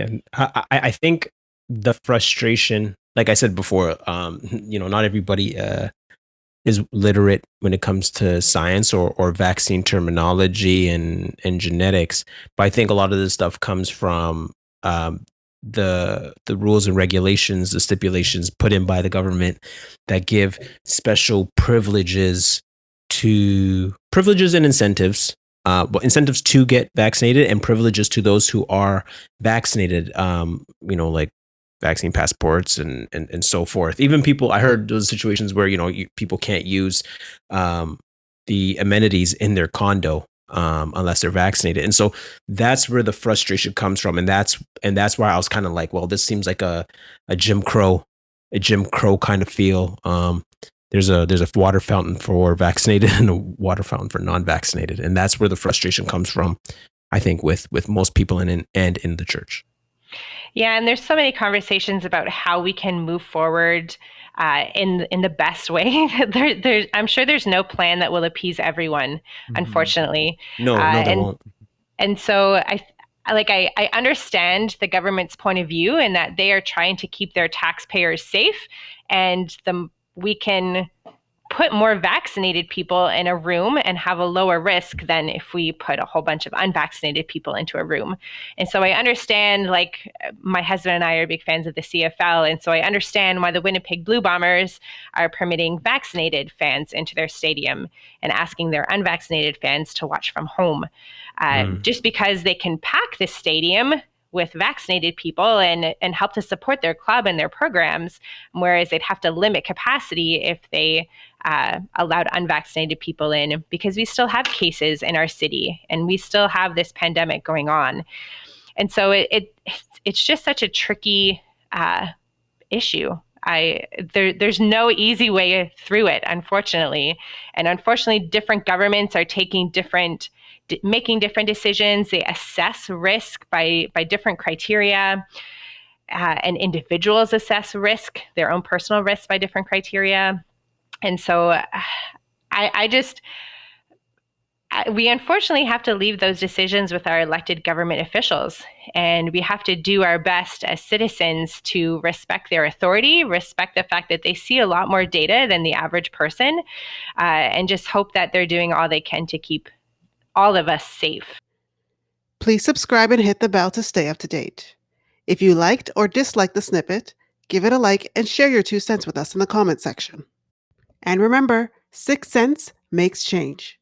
And I think the frustration, like I said before, not everybody is literate when it comes to science or vaccine terminology and genetics. But I think a lot of this stuff comes from um, the rules and regulations, the stipulations put in by the government that give special privileges and incentives. Incentives to get vaccinated and privileges to those who are vaccinated. Like vaccine passports and so forth. Even people, I heard those situations where people can't use um, the amenities in their condo unless they're vaccinated, and so that's where the frustration comes from, and that's why I was kind of like, well, this seems like a Jim Crow, kind of feel. There's a water fountain for vaccinated and a water fountain for non-vaccinated, and that's where the frustration comes from. I think with most people and in the church. Yeah, and there's so many conversations about how we can move forward in the best way. I'm sure there's no plan that will appease everyone, Mhm. unfortunately. No, no, there And won't. so I understand the government's point of view in that they are trying to keep their taxpayers safe, and we can put more vaccinated people in a room and have a lower risk than if we put a whole bunch of unvaccinated people into a room. And so I understand, like, my husband and I are big fans of the CFL. And so I understand why the Winnipeg Blue Bombers are permitting vaccinated fans into their stadium and asking their unvaccinated fans to watch from home. Just because they can pack the stadium with vaccinated people and help to support their club and their programs, whereas they'd have to limit capacity if they allowed unvaccinated people in, because we still have cases in our city and we still have this pandemic going on. And so it's just such a tricky issue. There's no easy way through it, unfortunately. And unfortunately, different governments are making different decisions. They assess risk by different criteria, and individuals assess risk, their own personal risk, by different criteria. And so I just, we unfortunately have to leave those decisions with our elected government officials. And we have to do our best as citizens to respect their authority, respect the fact that they see a lot more data than the average person, and just hope that they're doing all they can to keep all of us safe. Please subscribe and hit the bell to stay up to date. If you liked or disliked the snippet, give it a like and share your 2 cents with us in the comment section. And remember, 6 cents makes change.